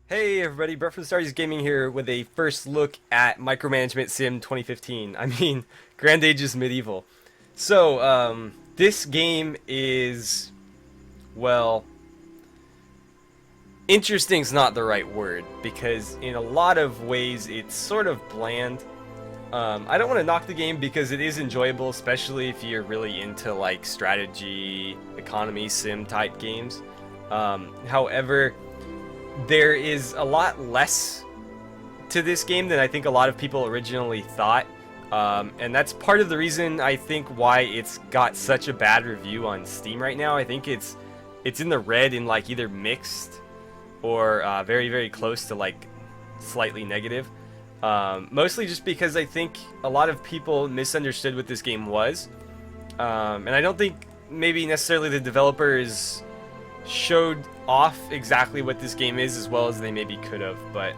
Hey everybody, Brett from Starries Gaming here with a first look at Micromanagement Sim 2015. I mean, Grand Ages Medieval. This game is, well, interesting's not the right word, because in a lot of ways it's sort of bland. I don't want to knock the game because it is enjoyable, especially if you're really into like strategy, economy, sim type games. However, there is a lot less to this game than I think a lot of people originally thought. And that's part of the reason I think why it's got such a bad review on Steam right now. I think it's in the red in like either mixed or very very close to like slightly negative. Mostly just because I think a lot of people misunderstood what this game was, and I don't think maybe necessarily the developers showed off exactly what this game is as well as they maybe could have. But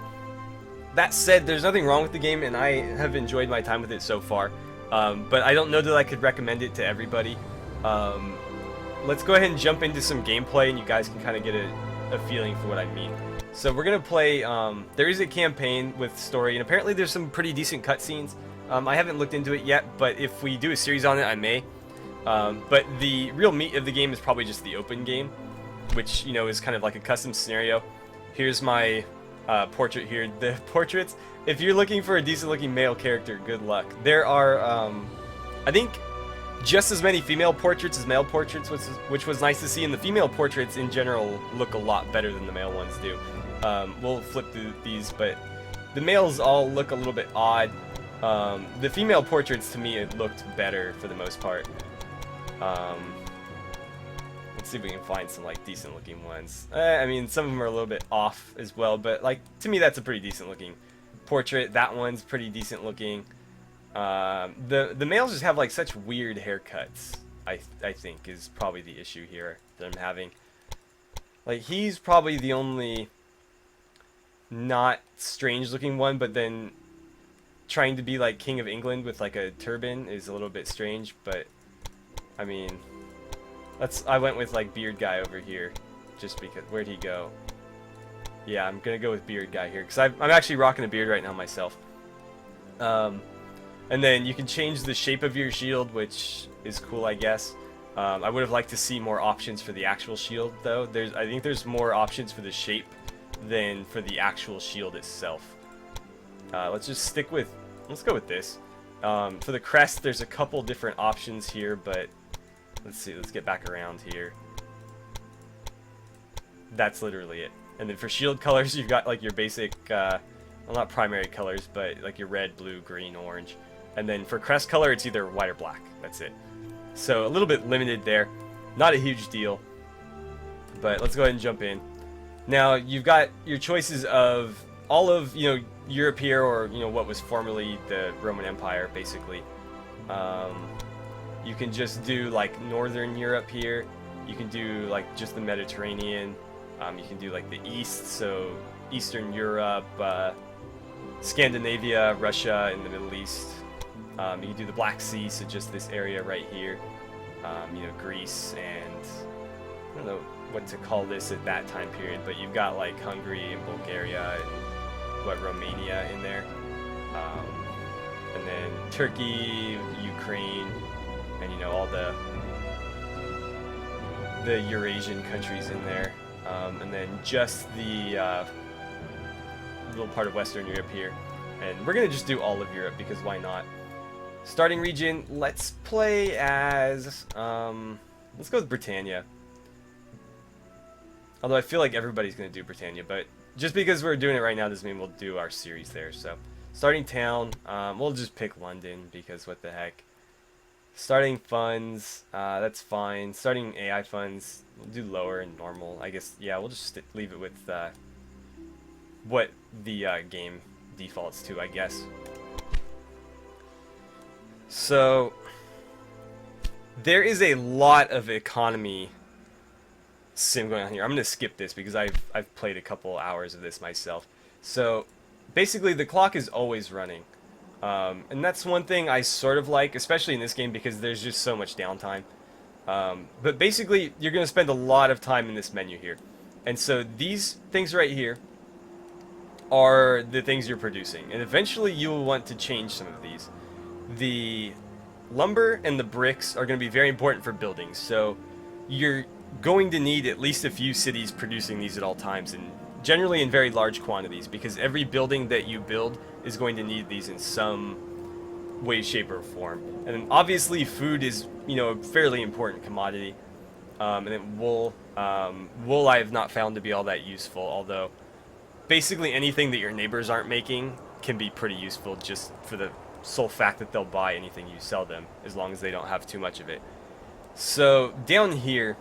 that said, there's nothing wrong with the game, and I have enjoyed my time with it so far. But I don't know that I could recommend it to everybody. Let's go ahead and jump into some gameplay, and you guys can kind of get a feeling for what I mean. So we're gonna play. There is a campaign with story, and apparently there's some pretty decent cutscenes. I haven't looked into it yet, but if we do a series on it, I may. But the real meat of the game is probably just the open game, which, you know, is kind of like a custom scenario. Here's my portrait here. The portraits, if you're looking for a decent looking male character, good luck. There are, I think, just as many female portraits as male portraits, which was nice to see, and the female portraits in general look a lot better than the male ones do. We'll flip through these, but the males all look a little bit odd. The female portraits, to me, it looked better for the most part. Let's see if we can find some like decent looking ones. I mean, some of them are a little bit off as well, but like to me that's a pretty decent looking portrait. That one's pretty decent looking. The males just have like such weird haircuts. I think is probably the issue here that I'm having. Like, he's probably the only not strange looking one, but then trying to be like King of England with like a turban is a little bit strange. But I mean, I went with like beard guy over here, just because. Where'd he go? Yeah, I'm gonna go with beard guy here because I'm actually rocking a beard right now myself. And then you can change the shape of your shield, which is cool, I guess. I would have liked to see more options for the actual shield, though. I think there's more options for the shape than for the actual shield itself. Let's go with this. For the crest, there's a couple different options here, but let's see, let's get back around here. That's literally it. And then for shield colors, you've got like your basic, well, not primary colors, but like your red, blue, green, orange. And then for crest color, it's either white or black. That's it. So a little bit limited there. Not a huge deal. But let's go ahead and jump in. Now, you've got your choices of all of, you know, Europe here, or, you know, what was formerly the Roman Empire, basically. You can just do like Northern Europe here. You can do like just the Mediterranean. You can do like the East, so Eastern Europe, Scandinavia, Russia, and the Middle East. You can do the Black Sea, so just this area right here. You know, Greece, and I don't know what to call this at that time period, but you've got like Hungary and Bulgaria and Romania in there. And then Turkey, Ukraine, and, you know, all the Eurasian countries in there. And then just the little part of Western Europe here. And we're gonna just do all of Europe because why not? Starting region, let's play as, let's go with Britannia. Although I feel like everybody's gonna do Britannia, but just because we're doing it right now doesn't mean we'll do our series there. So, starting town, we'll just pick London because what the heck. Starting funds, that's fine. Starting AI funds, we'll do lower and normal. I guess, yeah, we'll just leave it with what the game defaults to, I guess. So, there is a lot of economy sim going on here. I'm going to skip this because I've played a couple hours of this myself. So, basically the clock is always running. And that's one thing I sort of like, especially in this game, because there's just so much downtime. But basically, you're going to spend a lot of time in this menu here. And so these things right here are the things you're producing, and eventually you will want to change some of these. The lumber and the bricks are going to be very important for buildings, so you're going to need at least a few cities producing these at all times, and generally in very large quantities, because every building that you build is going to need these in some way, shape, or form. And then obviously food is, a fairly important commodity. And then wool. Wool I have not found to be all that useful, although basically anything that your neighbors aren't making can be pretty useful just for the sole fact that they'll buy anything you sell them, as long as they don't have too much of it. So down here,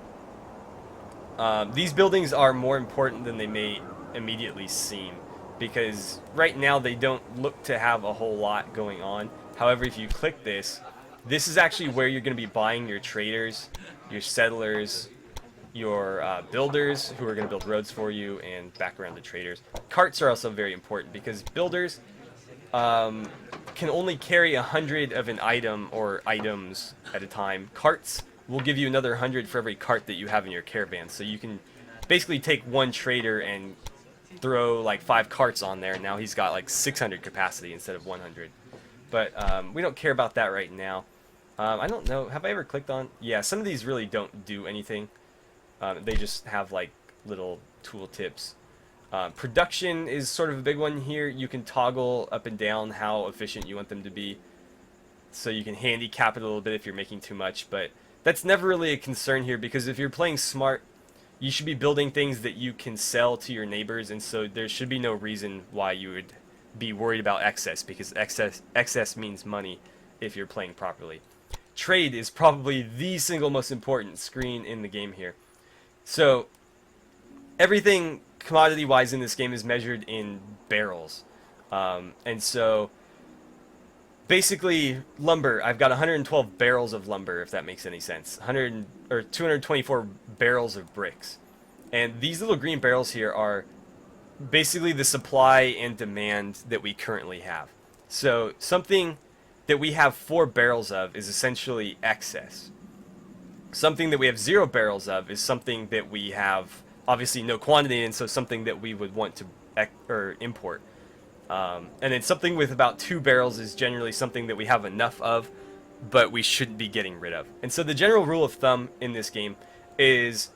these buildings are more important than they may immediately seem, because right now they don't look to have a whole lot going on. However, if you click this, this is actually where you're going to be buying your traders, your settlers, your builders who are going to build roads for you, and back around the traders. Carts are also very important because builders can only carry 100 of an item or items at a time. Carts will give you another 100 for every cart that you have in your caravan. So you can basically take one trader and throw like 5 carts on there, and now he's got like 600 capacity instead of 100. But we don't care about that right now. I don't know, have I ever clicked on? Yeah, some of these really don't do anything. They just have like little tool tips. Production is sort of a big one here. You can toggle up and down how efficient you want them to be. So you can handicap it a little bit if you're making too much, but that's never really a concern here, because if you're playing smart, you should be building things that you can sell to your neighbors, and so there should be no reason why you would be worried about excess, because excess means money if you're playing properly. Trade is probably the single most important screen in the game here. So everything commodity-wise in this game is measured in barrels, and so basically lumber, I've got 112 barrels of lumber, if that makes any sense. 224 barrels of bricks. And these little green barrels here are basically the supply and demand that we currently have. So something that we have 4 barrels of is essentially excess. Something that we have 0 barrels of is something that we have obviously no quantity, and so something that we would want to import. And then something with about 2 barrels is generally something that we have enough of, but we shouldn't be getting rid of. And so the general rule of thumb in this game is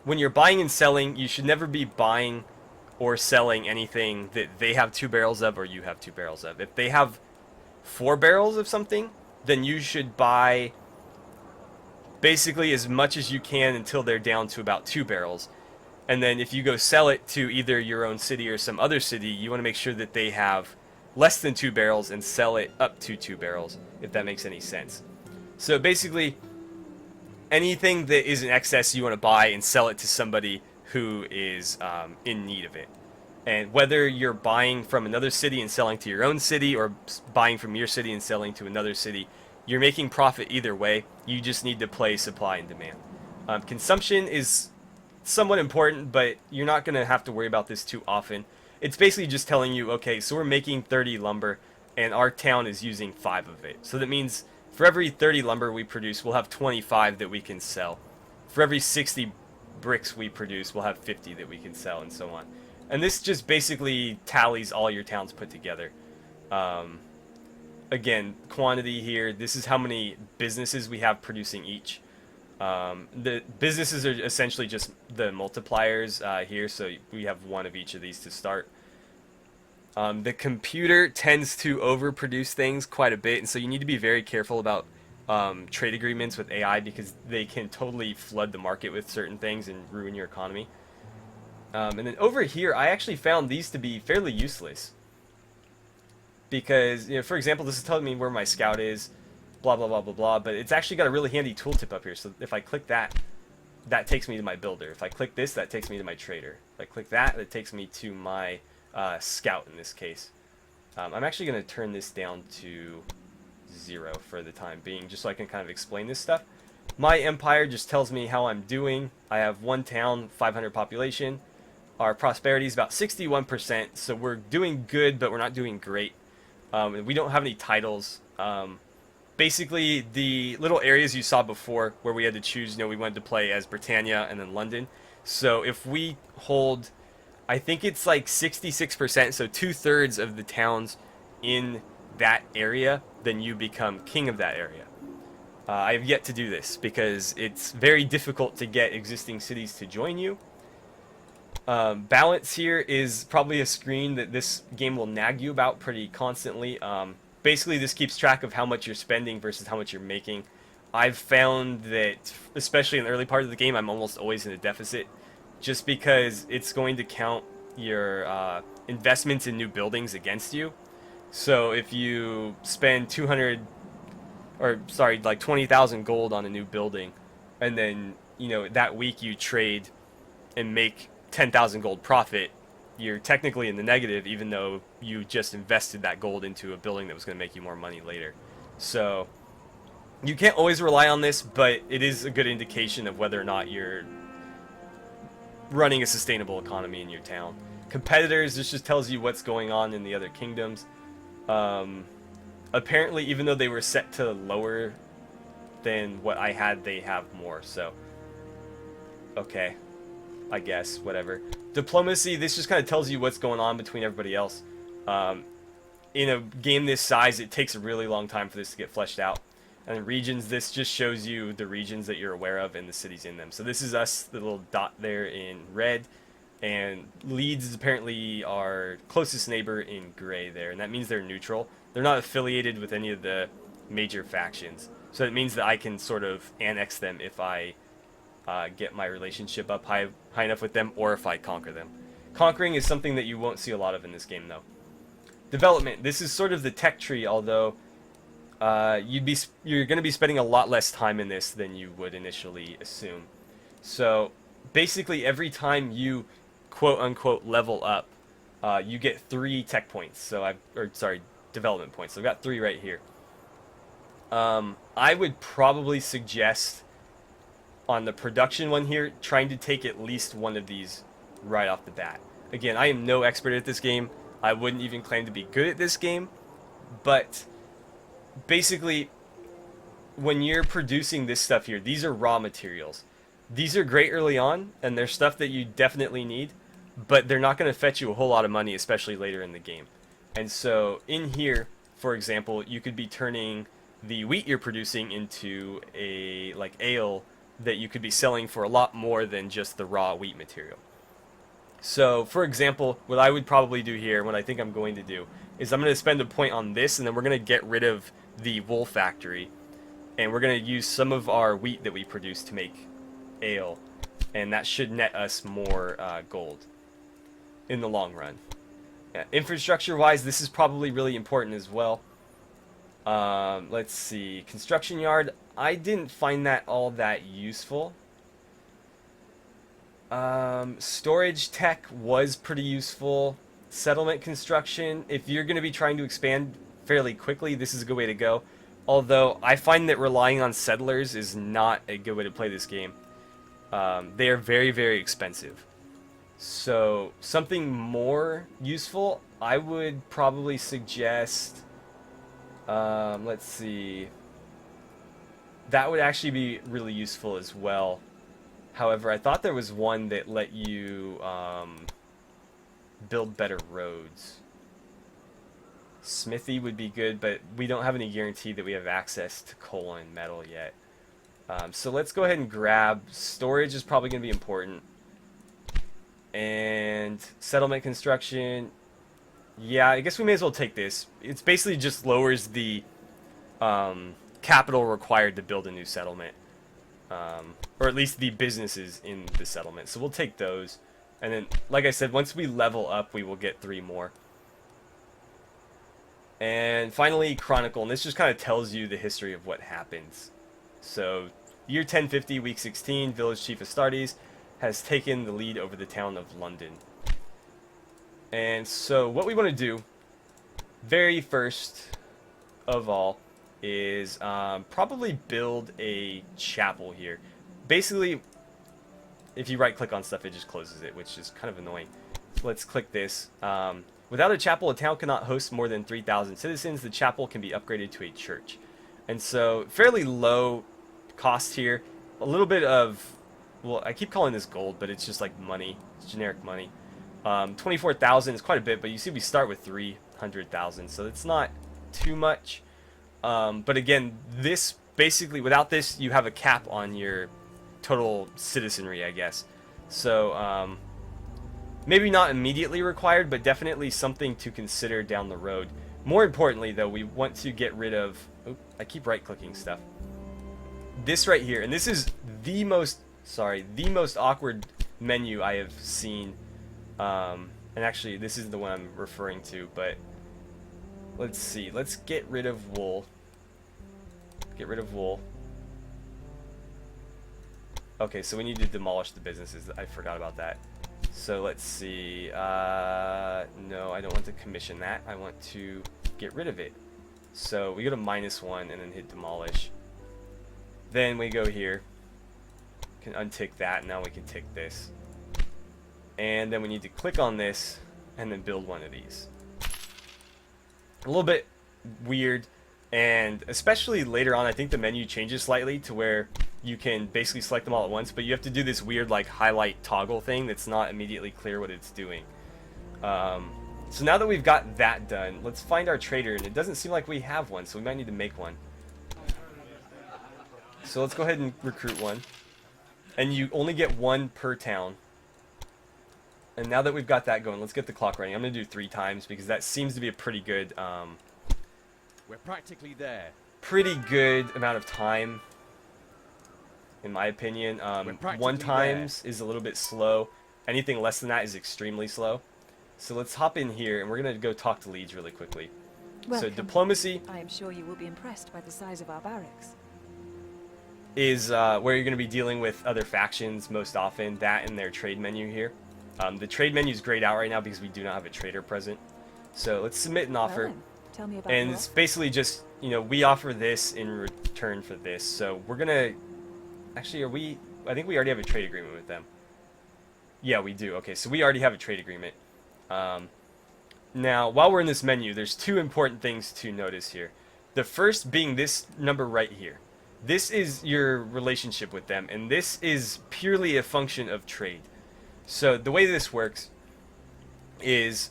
when you're buying and selling, you should never be buying or selling anything that they have 2 barrels of or you have 2 barrels of. If they have 4 barrels of something, then you should buy basically as much as you can until they're down to about 2 barrels. And then if you go sell it to either your own city or some other city, you want to make sure that they have less than 2 barrels and sell it up to 2 barrels, if that makes any sense. So basically, anything that is in excess you want to buy and sell it to somebody who is in need of it. And whether you're buying from another city and selling to your own city, or buying from your city and selling to another city, you're making profit either way. You just need to play supply and demand. Consumption is somewhat important, but you're not going to have to worry about this too often. It's basically just telling you, okay, so we're making 30 lumber, and our town is using 5 of it. So that means for every 30 lumber we produce, we'll have 25 that we can sell. For every 60 bricks we produce, we'll have 50 that we can sell, and so on. And this just basically tallies all your towns put together. Again, quantity here, this is how many businesses we have producing each. The businesses are essentially just the multipliers here, so we have 1 of each of these to start. The computer tends to overproduce things quite a bit, and so you need to be very careful about trade agreements with AI, because they can totally flood the market with certain things and ruin your economy. And then over here, I actually found these to be fairly useless. Because, for example, this is telling me where my scout is, blah, blah, blah, blah, blah, but it's actually got a really handy tooltip up here. So if I click that, that takes me to my builder. If I click this, that takes me to my trader. If I click that, that takes me to my scout in this case. I'm actually going to turn this down to 0 for the time being, just so I can kind of explain this stuff. My empire just tells me how I'm doing. I have 1 town, 500 population. Our prosperity is about 61%, so we're doing good, but we're not doing great. We don't have any titles. Basically, the little areas you saw before where we had to choose, we wanted to play as Britannia and then London. So if we hold I think it's like 66%, so 2/3 of the towns in that area, then you become king of that area. I have yet to do this because it's very difficult to get existing cities to join you. Balance here is probably a screen that this game will nag you about pretty constantly. Basically, this keeps track of how much you're spending versus how much you're making. I've found that, especially in the early part of the game, I'm almost always in a deficit, just because it's going to count your investments in new buildings against you. So if you spend 200, or sorry, like 20,000 gold on a new building, and then that week you trade and make 10,000 gold profit, you're technically in the negative, even though you just invested that gold into a building that was going to make you more money later. So you can't always rely on this, but it is a good indication of whether or not you're running a sustainable economy in your town. Competitors, this just tells you what's going on in the other kingdoms. Apparently, even though they were set to lower than what I had, they have more, so okay, I guess, whatever. Diplomacy, this just kind of tells you what's going on between everybody else. In a game this size, it takes a really long time for this to get fleshed out. And regions, this just shows you the regions that you're aware of and the cities in them. So this is us, the little dot there in red, and Leeds is apparently our closest neighbor in gray there, and that means they're neutral. They're not affiliated with any of the major factions. So it means that I can sort of annex them if I get my relationship up high enough with them, or if I conquer them. Conquering is something that you won't see a lot of in this game, though. Development. This is sort of the tech tree, although you're going to be spending a lot less time in this than you would initially assume. So basically, every time you quote-unquote level up, you get 3 tech points. So development points. So I've got 3 right here. I would probably suggest on the production one here, trying to take at least one of these right off the bat. Again, I am no expert at this game. I wouldn't even claim to be good at this game, but basically, when you're producing this stuff here, these are raw materials. These are great early on, and they're stuff that you definitely need, but they're not going to fetch you a whole lot of money, especially later in the game. And so in here, for example, you could be turning the wheat you're producing into a ale that you could be selling for a lot more than just the raw wheat material. So, for example, what I would probably do here, what I think I'm going to do, is I'm going to spend a point on this, and then we're going to get rid of the wool factory, and we're going to use some of our wheat that we produce to make ale, and that should net us more gold in the long run. Infrastructure-wise, this is probably really important as well. Let's see. Construction yard, I didn't find that all that useful. Storage tech was pretty useful. Settlement construction, if you're going to be trying to expand fairly quickly, this is a good way to go. Although, I find that relying on settlers is not a good way to play this game. They are very, very expensive. So, something more useful, I would probably suggest... let's see... That would actually be really useful as well. However, I thought there was one that let you build better roads. Smithy would be good, but we don't have any guarantee that we have access to coal and metal yet. So let's go ahead and grab... Storage is probably going to be important. And settlement construction... Yeah, I guess we may as well take this. It's basically just lowers the capital required to build a new settlement. Or at least the businesses in the settlement. So we'll take those. And then, like I said, once we level up, we will get 3 more. And finally, Chronicle. And this just kind of tells you the history of what happens. So, year 1050, week 16, Village Chief Astartes has taken the lead over the town of London. And so, what we want to do, very first of all, is probably build a chapel here. Basically, if you right-click on stuff, it just closes it, which is kind of annoying. So let's click this. Without a chapel, a town cannot host more than 3,000 citizens. The chapel can be upgraded to a church. And so, fairly low cost here. A little bit of, well, I keep calling this gold, but it's just like money. It's generic money. 24,000 is quite a bit, but you see we start with 300,000, so it's not too much. But again, this basically, without this, you have a cap on your total citizenry, I guess. So maybe not immediately required, but definitely something to consider down the road. More importantly, though, we want to get rid of... Oh, I keep right-clicking stuff. This right here, and this is the most awkward menu I have seen. And actually, this is the one I'm referring to, but let's see. Let's get rid of wool. Get rid of wool. Okay, so we need to demolish the businesses. I forgot about that. So let's see. No, I don't want to commission that. I want to get rid of it. So we go to -1 and then hit demolish. Then we go here. Can untick that. Now we can tick this. And then we need to click on this and then build one of these. A little bit weird, and especially later on, I think the menu changes slightly to where you can basically select them all at once, but you have to do this weird like highlight toggle thing that's not immediately clear what it's doing. So now that we've got that done, let's find our trader, and it doesn't seem like we have one, so we might need to make one. So let's go ahead and recruit one. And you only get one per town. And now that we've got that going, let's get the clock running. I'm going to do 3 times because that seems to be a pretty good we're practically there. Pretty good amount of time, in my opinion. 1 times is a little bit slow. Anything less than that is extremely slow. So let's hop in here, and we're going to go talk to Leeds really quickly. Welcome. So diplomacy, I am sure you will be impressed by the size of our barracks. is where you're going to be dealing with other factions most often. That and their trade menu here. The trade menu is grayed out right now because we do not have a trader present. So let's submit an offer. Well then, tell me about And your it's offer. basically just, you know, we offer this in return for this. So we're going to... Actually, I think we already have a trade agreement with them. Yeah, we do. Okay, so we already have a trade agreement. Now, while we're in this menu, there's 2 important things to notice here. The first being this number right here. This is your relationship with them, and this is purely a function of trade. So the way this works is,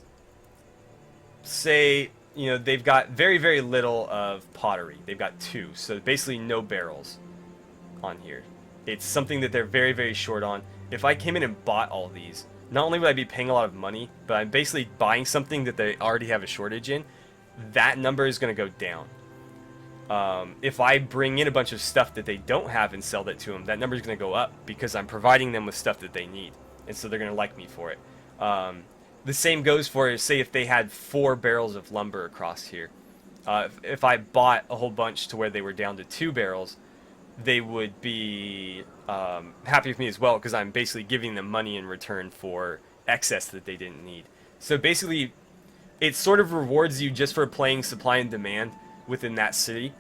say, you know, they've got very, very little of pottery. They've got 2, so basically no barrels on here. It's something that they're very, very short on. If I came in and bought all these, not only would I be paying a lot of money, but I'm basically buying something that they already have a shortage in. That number is going to go down. If I bring in a bunch of stuff that they don't have and sell that to them, that number is going to go up because I'm providing them with stuff that they need. And so they're going to like me for it. The same goes for, say, if they had 4 barrels of lumber across here. If I bought a whole bunch to where they were down to 2 barrels, they would be happy with me as well because I'm basically giving them money in return for excess that they didn't need. So basically, it sort of rewards you just for playing supply and demand within that city,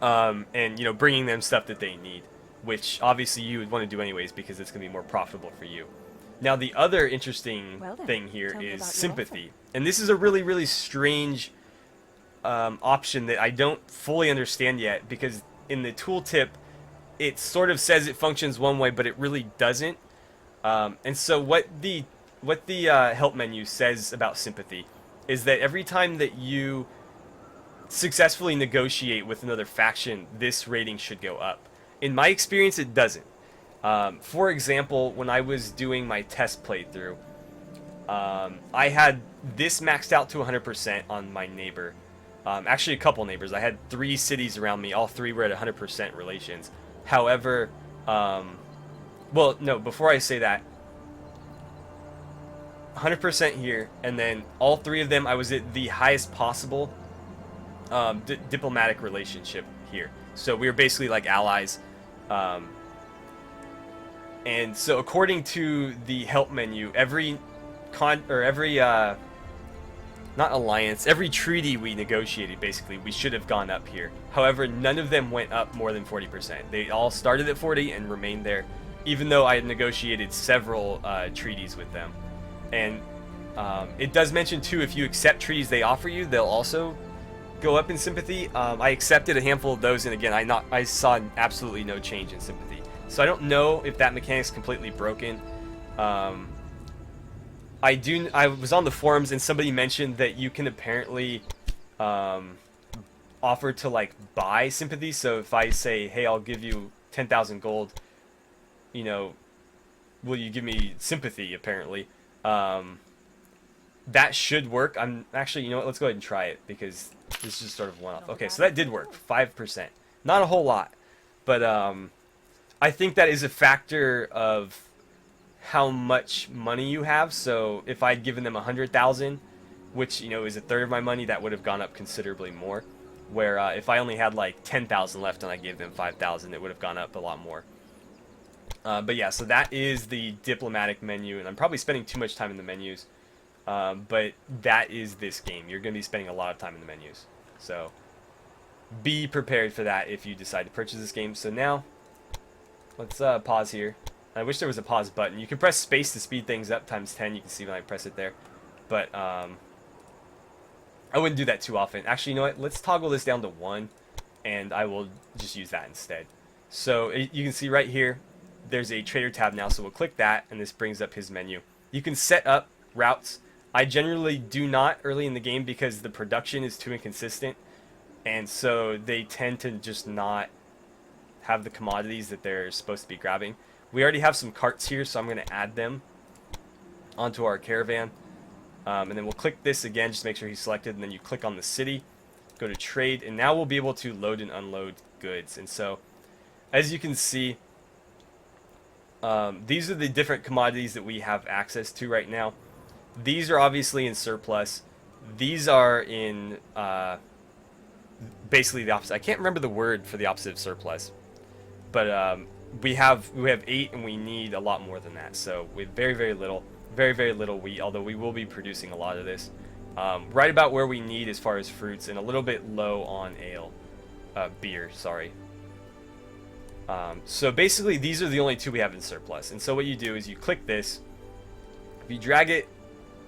and, you know, bringing them stuff that they need, which obviously you would want to do anyways because it's going to be more profitable for you. Now, the other interesting thing here is sympathy, and this is a really, really strange option that I don't fully understand yet because in the tooltip it sort of says it functions one way, but it really doesn't. And so what the help menu says about sympathy is that every time that you successfully negotiate with another faction, this rating should go up. In my experience, it doesn't. For example, when I was doing my test playthrough, I had this maxed out to 100% on my neighbor. Actually, a couple neighbors. I had 3 cities around me. All 3 were at 100% relations. However, well, no, before I say that, 100% here, and then all 3 of them, I was at the highest possible diplomatic relationship here. So we were basically like allies. And so according to the help menu, every not alliance, every treaty we negotiated, basically, we should have gone up here. However, none of them went up more than 40%. They all started at 40 and remained there, even though I had negotiated several treaties with them. And it does mention, too, if you accept treaties they offer you, they'll also go up in sympathy. I accepted a handful of those, and again, I saw absolutely no change in sympathy. So I don't know if that mechanic's completely broken. I was on the forums and somebody mentioned that you can apparently offer to like buy sympathy. So if I say, hey, I'll give you 10,000 gold, you know, will you give me sympathy? Apparently, that should work. I'm actually, you know what? Let's go ahead and try it because this is sort of one off. Okay, so that did work. 5%, not a whole lot, but I think that is a factor of how much money you have. So if I'd given them 100,000, which you know is a third of my money, that would have gone up considerably more. Where if I only had like 10,000 left and I gave them 5,000, it would have gone up a lot more. But yeah, so that is the diplomatic menu, and I'm probably spending too much time in the menus. But that is this game. You're going to be spending a lot of time in the menus. So be prepared for that if you decide to purchase this game. So now, let's pause here. I wish there was a pause button. You can press space to speed things up times 10. You can see when I press it there. But I wouldn't do that too often. Actually, you know what? Let's toggle this down to 1, and I will just use that instead. So you can see right here, there's a trader tab now. So we'll click that, and this brings up his menu. You can set up routes. I generally do not early in the game because the production is too inconsistent, and so they tend to just not have the commodities that they're supposed to be grabbing. We already have some carts here, so I'm going to add them onto our caravan, and then we'll click this again just to make sure he's selected, and then you click on the city, go to trade, and now we'll be able to load and unload goods. And so as you can see, these are the different commodities that we have access to right now. These are obviously in surplus. These are in basically the opposite. I can't remember the word for the opposite of surplus, but we have 8 and we need a lot more than that. So with very little wheat, although we will be producing a lot of this. Right about where we need as far as fruits, and a little bit low on beer. Sorry. So basically these are the only 2 we have in surplus. And so what you do is you click this. If you drag it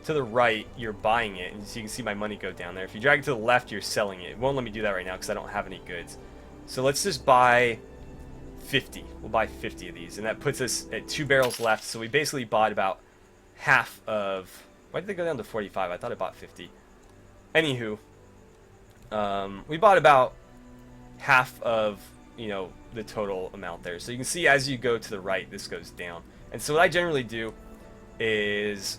to the right, you're buying it, and so you can see my money go down there. If you drag it to the left, you're selling it. It won't let me do that right now because I don't have any goods. So let's just buy 50. We'll buy 50 of these, and that puts us at 2 barrels left. So we basically bought about half of... Why did they go down to 45? I thought I bought 50. Anywho, we bought about half of, you know, the total amount there. So you can see as you go to the right, this goes down. And so what I generally do is...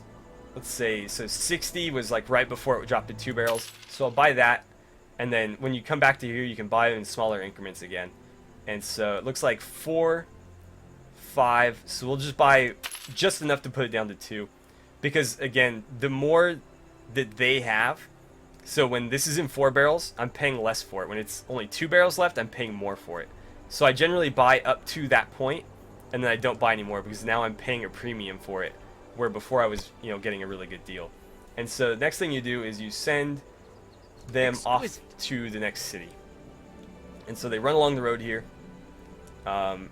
Let's say, so 60 was like right before it dropped to 2 barrels. So I'll buy that. And then when you come back to here, you can buy it in smaller increments again. And so it looks like 4, 5. So we'll just buy just enough to put it down to 2. Because again, the more that they have, so when this is in 4 barrels, I'm paying less for it. When it's only 2 barrels left, I'm paying more for it. So I generally buy up to that point, and then I don't buy anymore because now I'm paying a premium for it, where before I was, you know, getting a really good deal. And so the next thing you do is you send them off to the next city. And so they run along the road here.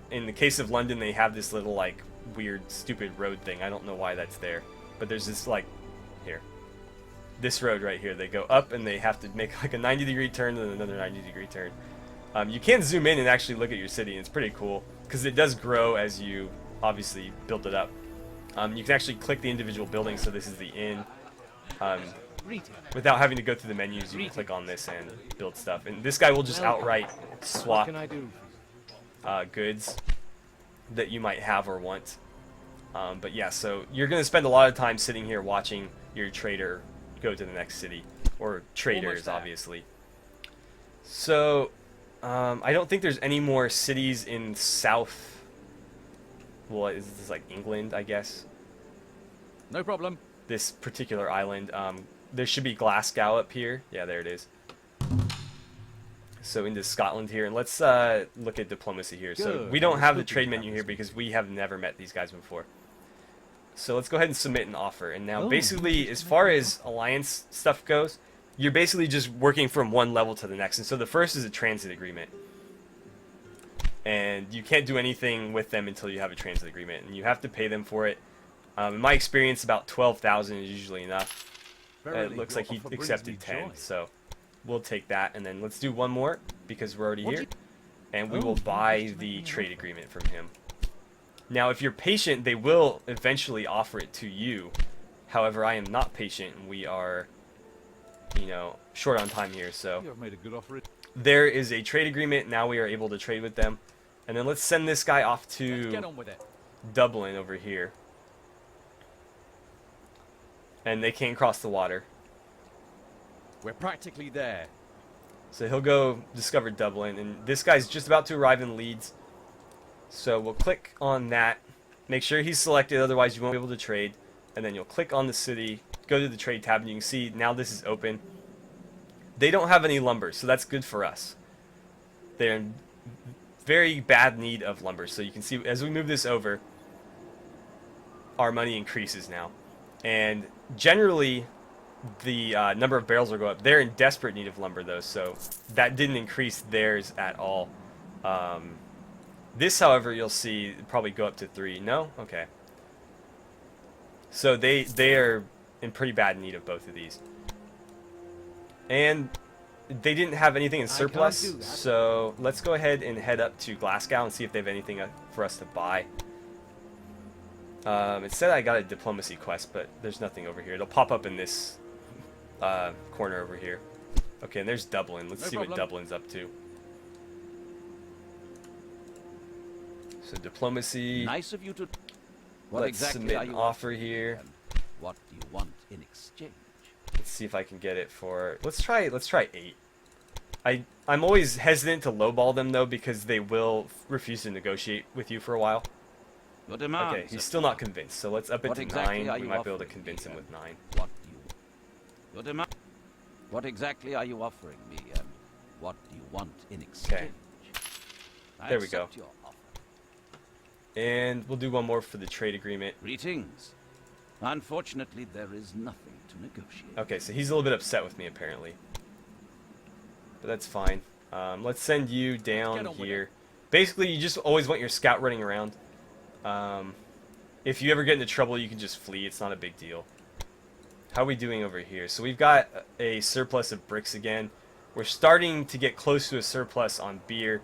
In the case of London, they have this little like weird stupid road thing. I don't know why that's there, but there's this like here, this road right here. They go up and they have to make like a 90-degree turn and another 90-degree turn. You can zoom in and actually look at your city, and it's pretty cool because it does grow as you obviously build it up. You can actually click the individual buildings, so this is the inn. Without having to go through the menus, you can click on this and build stuff. And this guy will just outright swap goods that you might have or want. But yeah, so you're going to spend a lot of time sitting here watching your trader go to the next city. Or traders, obviously. So, I don't think there's any more cities in South... Well, is this like England, I guess? No problem. This particular island. There should be Glasgow up here. Yeah, there it is. So into Scotland here, and let's look at diplomacy here. So we don't have the trade menu here because we have never met these guys before. So let's go ahead and submit an offer. And now basically, as far as alliance stuff goes, you're basically just working from one level to the next. And so the first is a transit agreement. And you can't do anything with them until you have a transit agreement, and you have to pay them for it. In my experience, about 12,000 is usually enough. It looks like he accepted 10, so we'll take that. And then let's do one more because we're already here, and we will buy the trade agreement from him. Now, if you're patient, they will eventually offer it to you. However, I am not patient, and we are, you know, short on time here. So You have made a good offer. there is a trade agreement. Now we are able to trade with them. And then let's send this guy off Let's to get on with it. Dublin over here. And they can't cross the water. We're practically there. So he'll go discover Dublin. And this guy's just about to arrive in Leeds. So we'll click on that. Make sure he's selected, otherwise you won't be able to trade. And then you'll click on the city, go to the trade tab, and you can see now this is open. They don't have any lumber, so that's good for us. They're in very bad need of lumber. So you can see as we move this over, our money increases now. And generally, the number of barrels will go up. They're in desperate need of lumber, though, so that didn't increase theirs at all. This, however, you'll see probably go up to 3. No? Okay. So they are in pretty bad need of both of these. And they didn't have anything in surplus, so let's go ahead and head up to Glasgow and see if they have anything for us to buy. It said I got a diplomacy quest, but there's nothing over here. It'll pop up in this corner over here. Okay, and there's Dublin. Let's see what Dublin's up to. So diplomacy. Nice of you to. What Let's exactly submit are an you offer here. And what do you want in exchange? Let's see if I can get it for. Let's try 8. I'm always hesitant to lowball them though, because they will refuse to negotiate with you for a while. Your demands. Okay, he's still not convinced, so let's up it What to exactly 9. are We you might be able to offering convince me, him with 9. What do you? Your demand. What exactly are you offering me, and what do you want in exchange? I There we go. accept your offer. And we'll do one more for the trade agreement. Greetings. Unfortunately, there is nothing to negotiate. Okay, so he's a little bit upset with me apparently, but that's fine. Let's send you down here. Basically, you just always want your scout running around. If you ever get into trouble, you can just flee. It's not a big deal. How are we doing over here? So we've got a surplus of bricks again. We're starting to get close to a surplus on beer.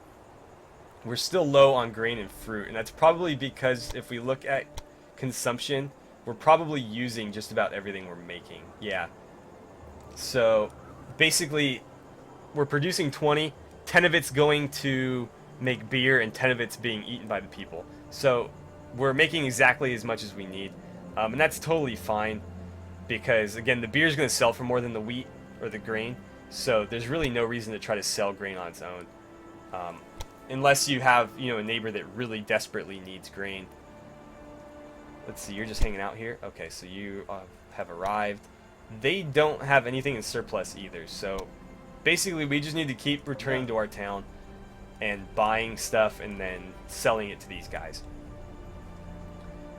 We're still low on grain and fruit, and that's probably because if we look at consumption, we're probably using just about everything we're making. Yeah. So basically, we're producing 20. 10 of it's going to make beer, and 10 of it's being eaten by the people. So we're making exactly as much as we need, and that's totally fine because, again, the beer is going to sell for more than the wheat or the grain. So there's really no reason to try to sell grain on its own. Unless you have, you know, a neighbor that really desperately needs grain. Let's see, you're just hanging out here? Okay, so you have arrived. They don't have anything in surplus either, so basically we just need to keep returning to our town and buying stuff and then selling it to these guys.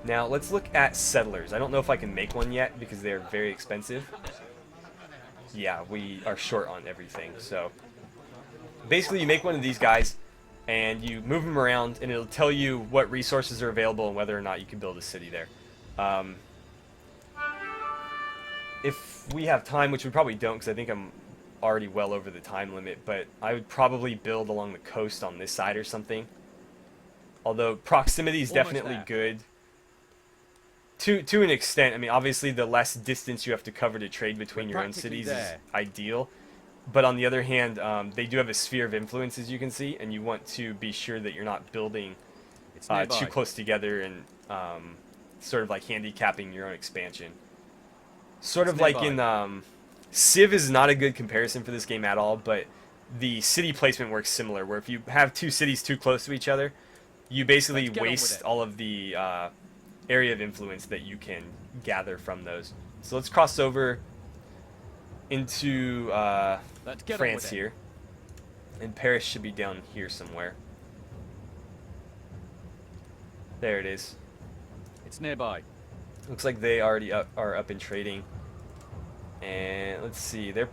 Now, let's look at settlers. I don't know if I can make one yet because they're very expensive. Yeah, we are short on everything, so basically you make one of these guys and you move them around, and it'll tell you what resources are available and whether or not you can build a city there. If we have time, which we probably don't because I think I'm already well over the time limit, but I would probably build along the coast on this side or something. Although proximity is definitely good. To an extent. I mean, obviously the less distance you have to cover to trade between your own cities is ideal. But on the other hand, they do have a sphere of influence, as you can see, and you want to be sure that you're not building too close together and sort of like handicapping your own expansion. Sort of like in Civ is not a good comparison for this game at all, but the city placement works similar, where if you have 2 cities too close to each other, you basically waste all of the area of influence that you can gather from those. So let's cross over into France here, and Paris should be down here somewhere. There it is. It's nearby. Looks like they already are up in trading. And let's see, they're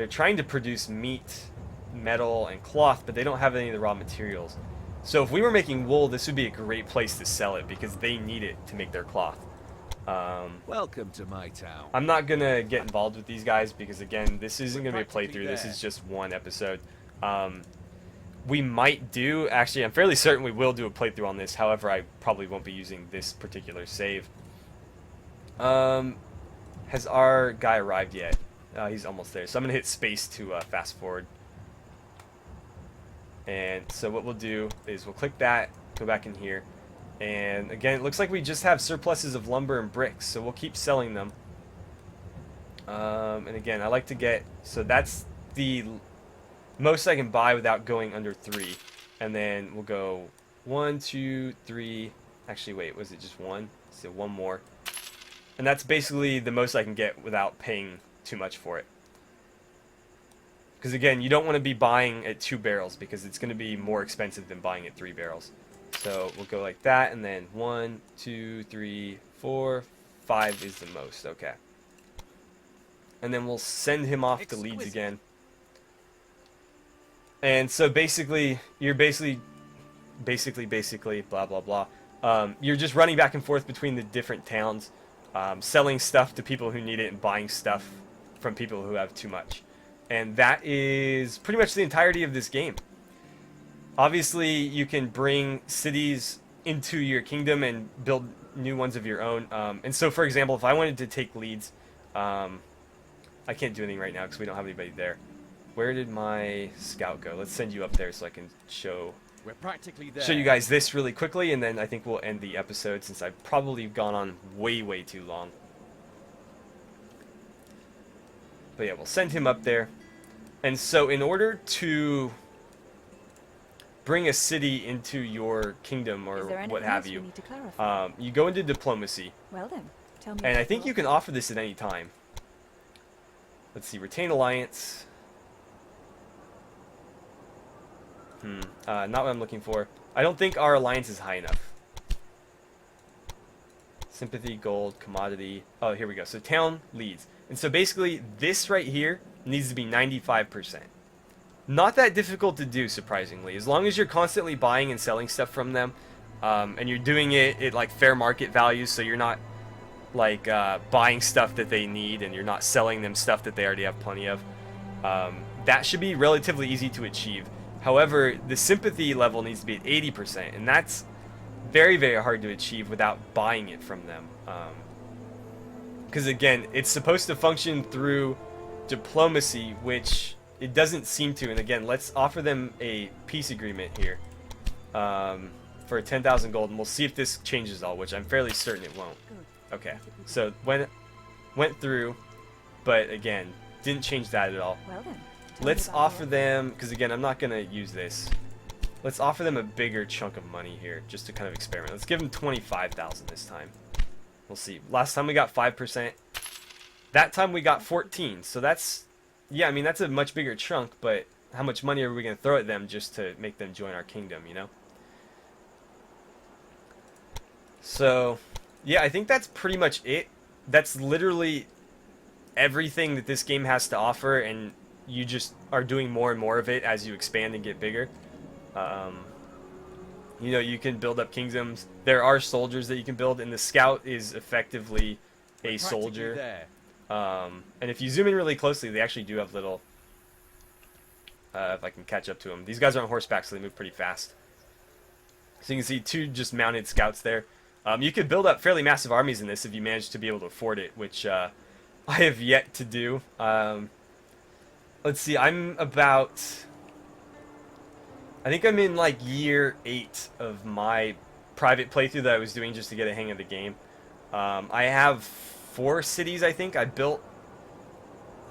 trying to produce meat, metal, and cloth, but they don't have any of the raw materials. So if we were making wool, this would be a great place to sell it because they need it to make their cloth. Welcome to my town. I'm not gonna get involved with these guys because, again, this isn't gonna be a playthrough. This is just one episode. we might do, actually, I'm fairly certain we will do a playthrough on this. However, I probably won't be using this particular save. Has our guy arrived yet? He's almost there. So I'm going to hit space to fast forward. And so what we'll do is we'll click that, go back in here. And again, it looks like we just have surpluses of lumber and bricks. So we'll keep selling them. And again, I like to get... So that's the most I can buy without going under 3. And then we'll go 1, 2, 3. Actually, wait, was it just 1? So 1 more. And that's basically the most I can get without paying too much for it. Because again, you don't want to be buying at 2 barrels because it's going to be more expensive than buying at 3 barrels. So we'll go like that, and then 1, 2, 3, 4, 5 is the most. Okay. And then we'll send him off to Leeds again. And so basically, you're basically, blah, blah, blah. You're just running back and forth between the different towns, selling stuff to people who need it and buying stuff from people who have too much. And that is pretty much the entirety of this game. Obviously, you can bring cities into your kingdom and build new ones of your own. And so, for example, if I wanted to take Leeds, I can't do anything right now because we don't have anybody there. Where did my scout go? Let's send you up there so I can show you guys this really quickly, and then I think we'll end the episode since I've probably gone on way too long. But yeah, we'll send him up there. And so in order to bring a city into your kingdom or what have you, you go into diplomacy. Well then, tell me. And I think you can offer this at any time. Let's see, retain alliance. Not what I'm looking for. I don't think our alliance is high enough. Sympathy, gold, commodity. Oh, here we go. So town leads. And so basically this right here needs to be 95%. Not that difficult to do, surprisingly. As long as you're constantly buying and selling stuff from them, and you're doing it at like fair market values, so you're not like buying stuff that they need and you're not selling them stuff that they already have plenty of. That should be relatively easy to achieve. However, the sympathy level needs to be at 80%, and that's very hard to achieve without buying it from them. Because again, it's supposed to function through diplomacy, which it doesn't seem to. And again, let's offer them a peace agreement here for 10,000 gold, and we'll see if this changes all, which I'm fairly certain it won't. Okay, so went through, but again, didn't change that at all. Well then, let's offer them, because again, I'm not going to use this. Let's offer them a bigger chunk of money here, just to kind of experiment. Let's give them 25,000 this time. We'll see. Last time we got 5%. That time we got 14. So that's, yeah, I mean, that's a much bigger chunk, but how much money are we going to throw at them just to make them join our kingdom, you know? So, yeah, I think that's pretty much it. That's literally everything that this game has to offer, and you just are doing more and more of it as you expand and get bigger. You know, you can build up kingdoms. There are soldiers that you can build, and the scout is effectively a soldier. And if you zoom in really closely, they actually do have little... if I can catch up to them. These guys are on horseback, so they move pretty fast. So you can see 2 just mounted scouts there. You could build up fairly massive armies in this if you manage to be able to afford it, which I have yet to do. Let's see, I'm about... I think I'm in like year 8 of my private playthrough that I was doing just to get a hang of the game. I have 4 cities, I think. I built...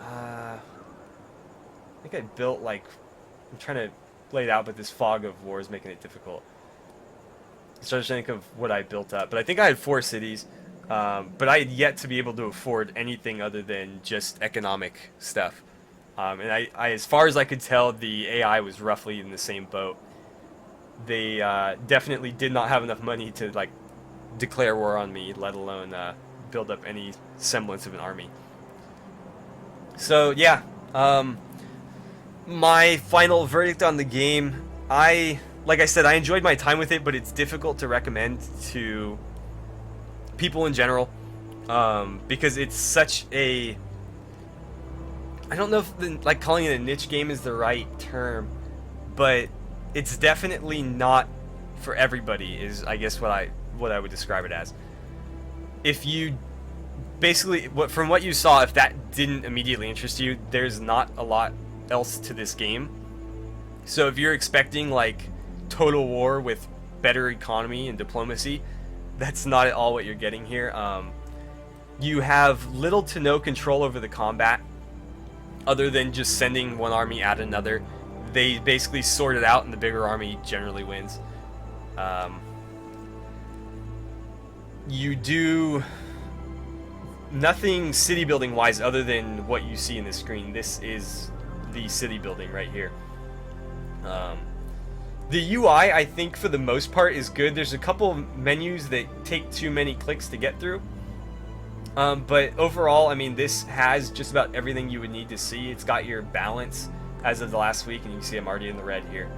I think I built like... I'm trying to lay it out, but this fog of war is making it difficult. So I just think of what I built up. But I think I had 4 cities. But I had yet to be able to afford anything other than just economic stuff. And I, as far as I could tell, the AI was roughly in the same boat. They definitely did not have enough money to like declare war on me, let alone build up any semblance of an army. So yeah, my final verdict on the game, like I said, I enjoyed my time with it, but it's difficult to recommend to people in general, because it's such a... I don't know if like calling it a niche game is the right term, but it's definitely not for everybody, is I guess what I would describe it as. If you basically, from what you saw, if that didn't immediately interest you, there's not a lot else to this game. So if you're expecting like total war with better economy and diplomacy, that's not at all what you're getting here. You have little to no control over the combat, other than just sending one army at another. They basically sort it out, and the bigger army generally wins. You do nothing city building wise other than what you see in the screen. This is the city building right here. The UI, I think, for the most part is good. There's a couple of menus that take too many clicks to get through. But overall, I mean, this has just about everything you would need to see. It's got your balance as of the last week, and you can see I'm already in the red here.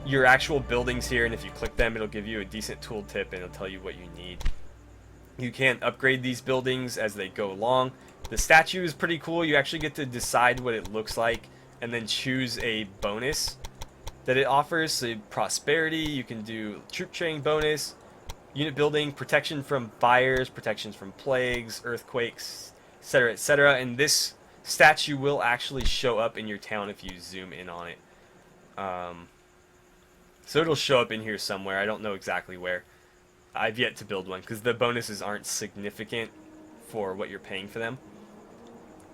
Your actual buildings here, and if you click them, it'll give you a decent tooltip, and it'll tell you what you need. You can upgrade these buildings as they go along. The statue is pretty cool. You actually get to decide what it looks like, and then choose a bonus that it offers. So prosperity, you can do troop training bonus, unit building, protection from fires, protections from plagues, earthquakes, etc., etc. And this statue will actually show up in your town if you zoom in on it. So it'll show up in here somewhere. I don't know exactly where. I've yet to build one because the bonuses aren't significant for what you're paying for them.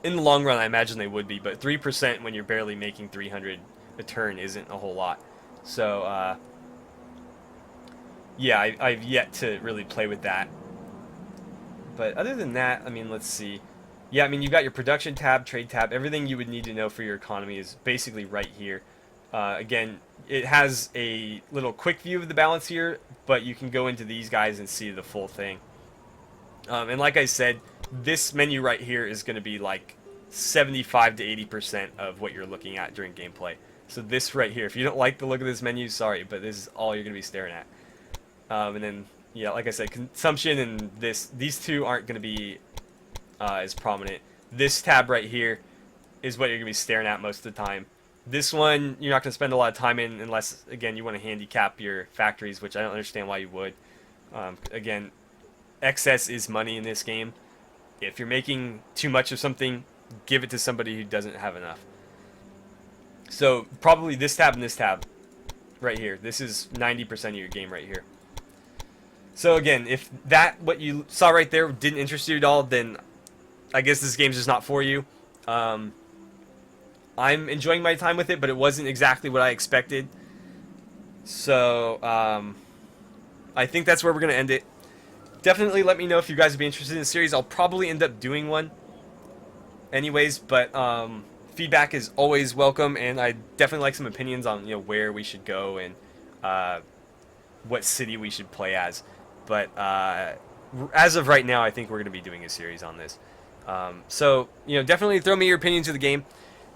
In the long run, I imagine they would be, but 3% when you're barely making 300 a turn isn't a whole lot. So, yeah, I've yet to really play with that. But other than that, I mean, let's see. Yeah, I mean, you've got your production tab, trade tab. Everything you would need to know for your economy is basically right here. Again, it has a little quick view of the balance here, but you can go into these guys and see the full thing. And like I said, this menu right here is going to be like 75 to 80% of what you're looking at during gameplay. So this right here, if you don't like the look of this menu, sorry, but this is all you're going to be staring at. And then, yeah, like I said, consumption and these two aren't going to be as prominent. This tab right here is what you're going to be staring at most of the time. This one, you're not going to spend a lot of time in unless, again, you want to handicap your factories, which I don't understand why you would. Again, excess is money in this game. If you're making too much of something, give it to somebody who doesn't have enough. So probably this tab and this tab right here. This is 90% of your game right here. So again, if what you saw right there didn't interest you at all, then I guess this game's just not for you. I'm enjoying my time with it, but it wasn't exactly what I expected. So I think that's where we're going to end it. Definitely let me know if you guys would be interested in the series. I'll probably end up doing one anyways, but feedback is always welcome, and I definitely like some opinions on where we should go and what city we should play as. But as of right now, I think we're going to be doing a series on this. So definitely throw me your opinions of the game.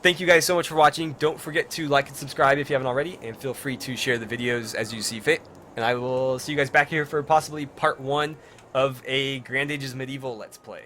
Thank you guys so much for watching. Don't forget to like and subscribe if you haven't already, and feel free to share the videos as you see fit. And I will see you guys back here for possibly part 1 of a Grand Ages Medieval Let's Play.